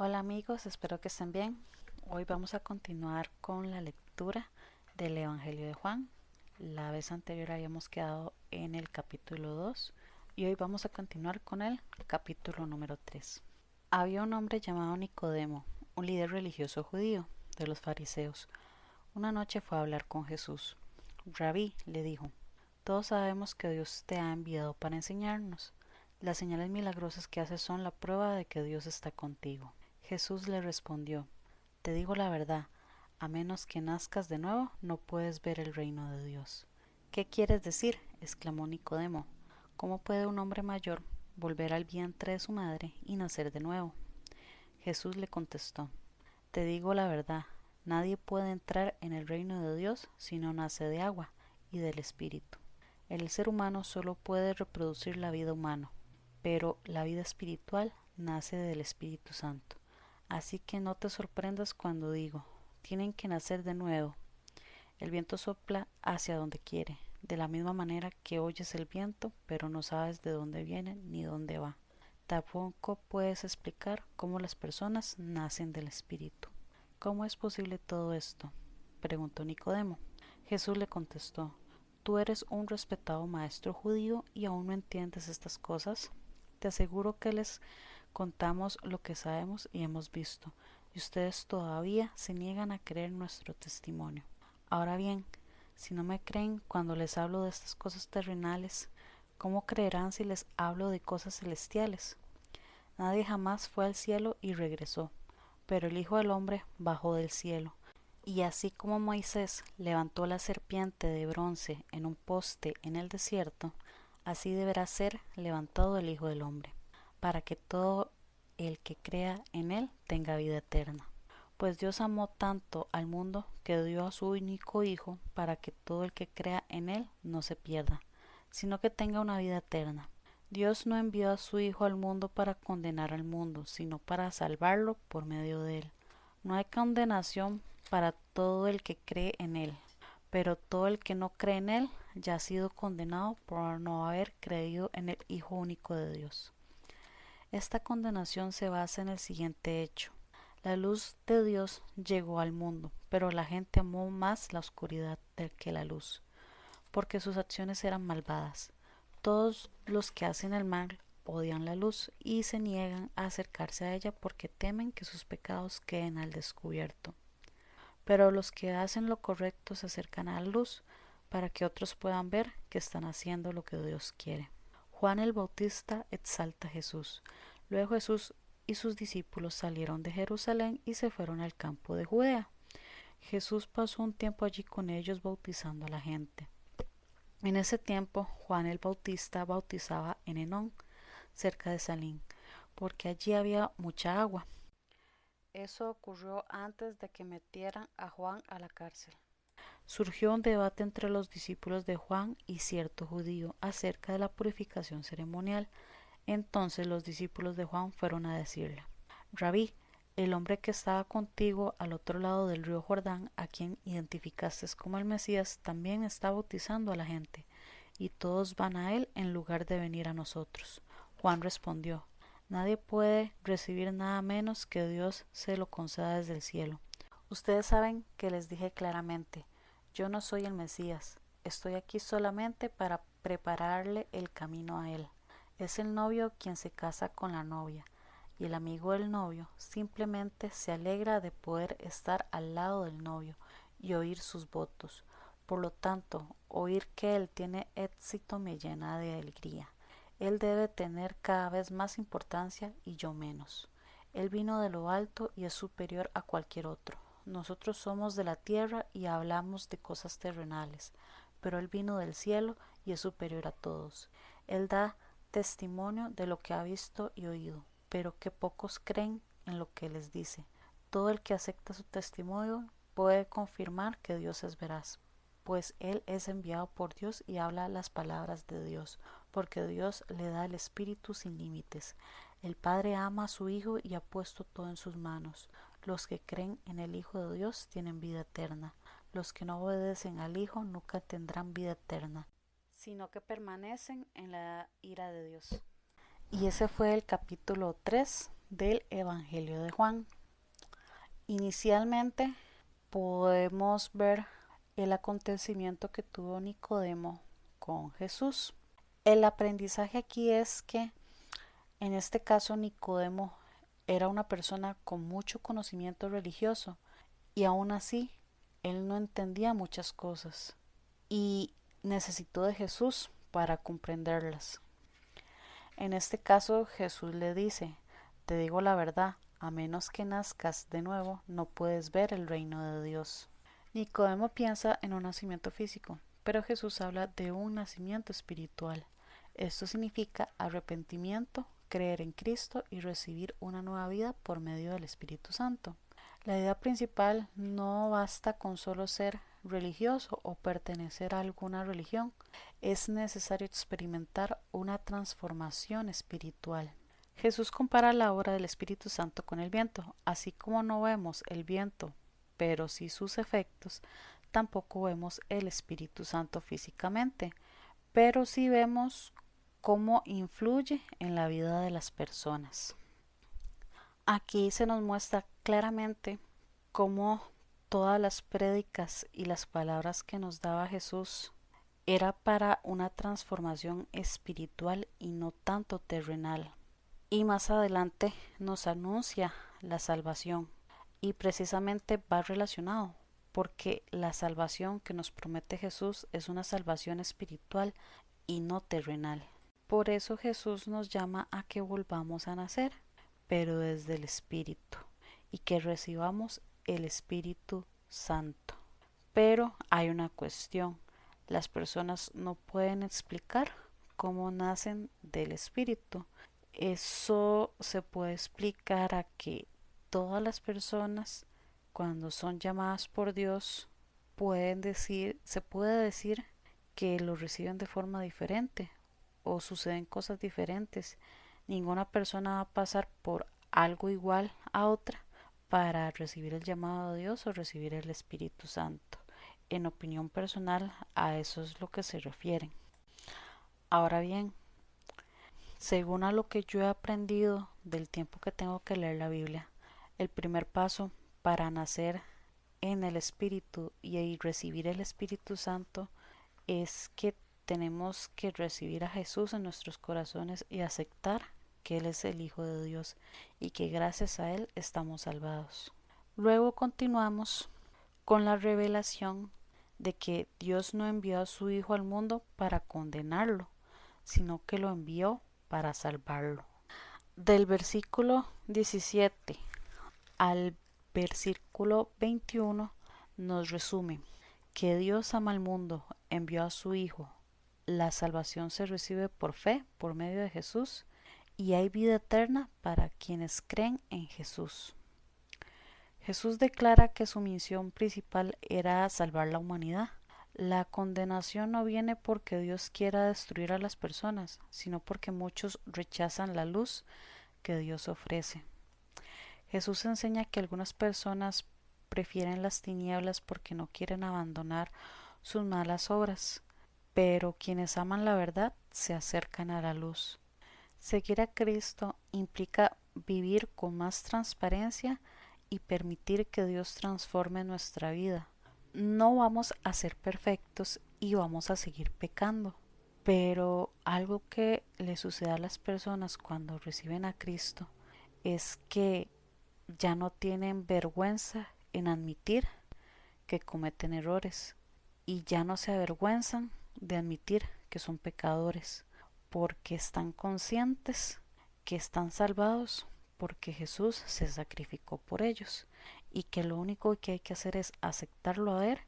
Hola amigos, espero que estén bien. Hoy vamos a continuar con la lectura del Evangelio de Juan. La vez anterior habíamos quedado en el capítulo 2 y hoy vamos a continuar con el capítulo número 3. Había un hombre llamado Nicodemo, un líder religioso judío de los fariseos. Una noche fue a hablar con Jesús. Rabí, le dijo, todos sabemos que Dios te ha enviado para enseñarnos. Las señales milagrosas que haces son la prueba de que Dios está contigo. Jesús le respondió, te digo la verdad, a menos que nazcas de nuevo, no puedes ver el reino de Dios. ¿Qué quieres decir? Exclamó Nicodemo. ¿Cómo puede un hombre mayor volver al vientre de su madre y nacer de nuevo? Jesús le contestó, te digo la verdad, nadie puede entrar en el reino de Dios si no nace de agua y del Espíritu. El ser humano solo puede reproducir la vida humana, pero la vida espiritual nace del Espíritu Santo. Así que no te sorprendas cuando digo, tienen que nacer de nuevo. El viento sopla hacia donde quiere, de la misma manera que oyes el viento, pero no sabes de dónde viene ni dónde va. Tampoco puedes explicar cómo las personas nacen del Espíritu. ¿Cómo es posible todo esto?, preguntó Nicodemo. Jesús le contestó, tú eres un respetado maestro judío y aún no entiendes estas cosas. Te aseguro que les contamos lo que sabemos y hemos visto, y ustedes todavía se niegan a creer nuestro testimonio. Ahora bien, si no me creen cuando les hablo de estas cosas terrenales, ¿cómo creerán si les hablo de cosas celestiales? Nadie jamás fue al cielo y regresó, pero el Hijo del Hombre bajó del cielo. Y así como Moisés levantó la serpiente de bronce en un poste en el desierto, así deberá ser levantado el Hijo del Hombre, para que todo el que crea en él tenga vida eterna. Pues Dios amó tanto al mundo que dio a su único Hijo para que todo el que crea en él no se pierda, sino que tenga una vida eterna. Dios no envió a su Hijo al mundo para condenar al mundo, sino para salvarlo por medio de él. No hay condenación para todo el que cree en él, pero todo el que no cree en él ya ha sido condenado por no haber creído en el Hijo único de Dios. Esta condenación se basa en el siguiente hecho. La luz de Dios llegó al mundo, pero la gente amó más la oscuridad que la luz, porque sus acciones eran malvadas. Todos los que hacen el mal odian la luz y se niegan a acercarse a ella porque temen que sus pecados queden al descubierto. Pero los que hacen lo correcto se acercan a la luz para que otros puedan ver que están haciendo lo que Dios quiere. Juan el Bautista exalta a Jesús. Luego Jesús y sus discípulos salieron de Jerusalén y se fueron al campo de Judea. Jesús pasó un tiempo allí con ellos bautizando a la gente. En ese tiempo Juan el Bautista bautizaba en Enón, cerca de Salín, porque allí había mucha agua. Eso ocurrió antes de que metieran a Juan a la cárcel. Surgió un debate entre los discípulos de Juan y cierto judío acerca de la purificación ceremonial. Entonces los discípulos de Juan fueron a decirle, Rabí, el hombre que estaba contigo al otro lado del río Jordán, a quien identificaste como el Mesías, también está bautizando a la gente, y todos van a él en lugar de venir a nosotros. Juan respondió, nadie puede recibir nada menos que Dios se lo conceda desde el cielo. Ustedes saben que les dije claramente, yo no soy el Mesías, estoy aquí solamente para prepararle el camino a él. Es el novio quien se casa con la novia, y el amigo del novio simplemente se alegra de poder estar al lado del novio y oír sus votos. Por lo tanto, oír que él tiene éxito me llena de alegría. Él debe tener cada vez más importancia y yo menos. Él vino de lo alto y es superior a cualquier otro. Nosotros somos de la tierra y hablamos de cosas terrenales, pero Él vino del cielo y es superior a todos. Él da testimonio de lo que ha visto y oído, pero que pocos creen en lo que les dice. Todo el que acepta su testimonio puede confirmar que Dios es veraz, pues Él es enviado por Dios y habla las palabras de Dios, porque Dios le da el Espíritu sin límites. El Padre ama a su Hijo y ha puesto todo en sus manos. Los que creen en el Hijo de Dios tienen vida eterna. Los que no obedecen al Hijo nunca tendrán vida eterna, sino que permanecen en la ira de Dios. Y ese fue el capítulo 3 del Evangelio de Juan. Inicialmente podemos ver el acontecimiento que tuvo Nicodemo con Jesús. El aprendizaje aquí es que en este caso Nicodemo era una persona con mucho conocimiento religioso y aún así él no entendía muchas cosas y necesitó de Jesús para comprenderlas. En este caso Jesús le dice: te digo la verdad, a menos que nazcas de nuevo no puedes ver el reino de Dios. Nicodemo piensa en un nacimiento físico, pero Jesús habla de un nacimiento espiritual. Esto significa arrepentimiento, creer en Cristo y recibir una nueva vida por medio del Espíritu Santo. La idea principal: no basta con solo ser religioso o pertenecer a alguna religión, es necesario experimentar una transformación espiritual. Jesús compara la obra del Espíritu Santo con el viento. Así como no vemos el viento, pero sí sus efectos, tampoco vemos el Espíritu Santo físicamente, pero sí vemos cómo influye en la vida de las personas. Aquí se nos muestra claramente cómo todas las prédicas y las palabras que nos daba Jesús era para una transformación espiritual y no tanto terrenal. Y más adelante nos anuncia la salvación y precisamente va relacionado porque la salvación que nos promete Jesús es una salvación espiritual y no terrenal. Por eso Jesús nos llama a que volvamos a nacer, pero desde el Espíritu, y que recibamos el Espíritu Santo. Pero hay una cuestión: las personas no pueden explicar cómo nacen del Espíritu. Eso se puede explicar a que todas las personas, cuando son llamadas por Dios, se puede decir que lo reciben de forma diferente o suceden cosas diferentes. Ninguna persona va a pasar por algo igual a otra para recibir el llamado de Dios o recibir el Espíritu Santo. En opinión personal, a eso es lo que se refieren. Ahora bien, según a lo que yo he aprendido del tiempo que tengo que leer la Biblia, el primer paso para nacer en el Espíritu y recibir el Espíritu Santo es que tenemos que recibir a Jesús en nuestros corazones y aceptar que Él es el Hijo de Dios y que gracias a Él estamos salvados. Luego continuamos con la revelación de que Dios no envió a su Hijo al mundo para condenarlo, sino que lo envió para salvarlo. Del versículo 17 al versículo 21 nos resume que Dios ama al mundo, envió a su Hijo. La salvación se recibe por fe, por medio de Jesús, y hay vida eterna para quienes creen en Jesús. Jesús declara que su misión principal era salvar la humanidad. La condenación no viene porque Dios quiera destruir a las personas, sino porque muchos rechazan la luz que Dios ofrece. Jesús enseña que algunas personas prefieren las tinieblas porque no quieren abandonar sus malas obras, pero quienes aman la verdad se acercan a la luz. Seguir a Cristo implica vivir con más transparencia y permitir que Dios transforme nuestra vida. No vamos a ser perfectos y vamos a seguir pecando, pero algo que le sucede a las personas cuando reciben a Cristo es que ya no tienen vergüenza en admitir que cometen errores y ya no se avergüenzan de admitir que son pecadores, porque están conscientes que están salvados porque Jesús se sacrificó por ellos y que lo único que hay que hacer es aceptarlo a Él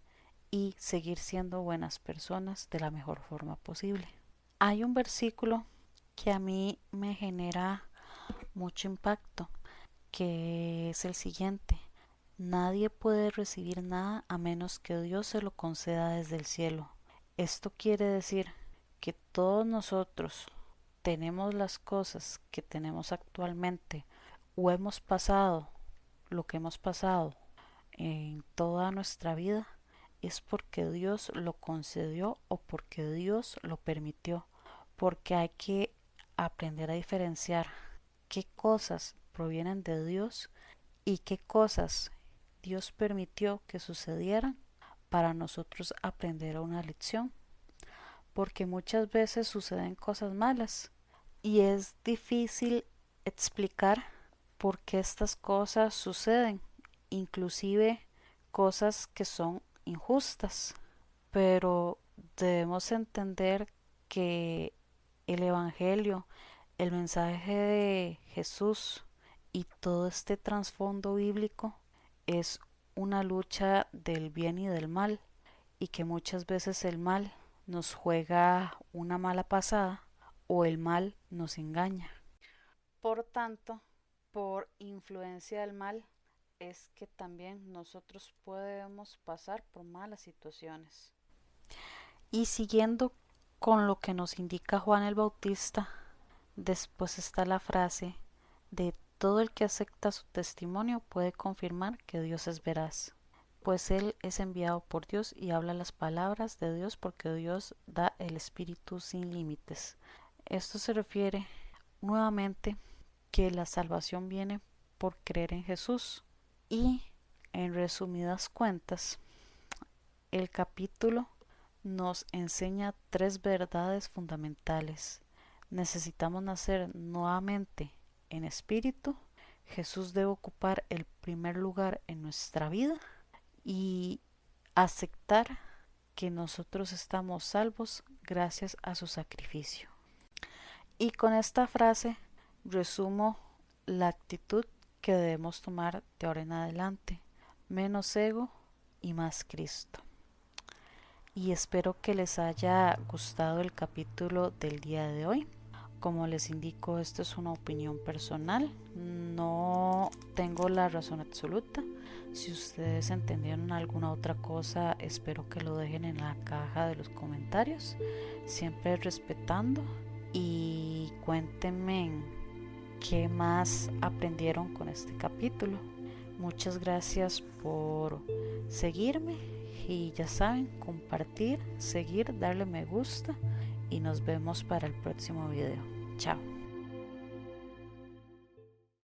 y seguir siendo buenas personas de la mejor forma posible. Hay un versículo que a mí me genera mucho impacto, que es el siguiente: nadie puede recibir nada a menos que Dios se lo conceda desde el cielo. Esto quiere decir que todos nosotros tenemos las cosas que tenemos actualmente o hemos pasado lo que hemos pasado en toda nuestra vida es porque Dios lo concedió o porque Dios lo permitió, porque hay que aprender a diferenciar qué cosas provienen de Dios y qué cosas Dios permitió que sucedieran para nosotros aprender una lección, porque muchas veces suceden cosas malas y es difícil explicar por qué estas cosas suceden, inclusive cosas que son injustas, pero debemos entender que el Evangelio, el mensaje de Jesús y todo este trasfondo bíblico es una lucha del bien y del mal, y que muchas veces el mal nos juega una mala pasada o el mal nos engaña. Por tanto, por influencia del mal es que también nosotros podemos pasar por malas situaciones. Y siguiendo con lo que nos indica Juan el Bautista, después está la frase de todo el que acepta su testimonio puede confirmar que Dios es veraz, pues Él es enviado por Dios y habla las palabras de Dios porque Dios da el Espíritu sin límites. Esto se refiere nuevamente que la salvación viene por creer en Jesús. Y en resumidas cuentas, el capítulo nos enseña tres verdades fundamentales. Necesitamos nacer nuevamente en espíritu. Jesús debe ocupar el primer lugar en nuestra vida y aceptar que nosotros estamos salvos gracias a su sacrificio. Y con esta frase resumo la actitud que debemos tomar de ahora en adelante: menos ego y más Cristo. Y espero que les haya gustado el capítulo del día de hoy. Como les indico, esto es una opinión personal, no tengo la razón absoluta. Si ustedes entendieron alguna otra cosa, espero que lo dejen en la caja de los comentarios, siempre respetando, y cuéntenme qué más aprendieron con este capítulo. Muchas gracias por seguirme y ya saben, compartir, seguir, darle me gusta y nos vemos para el próximo video. Chao.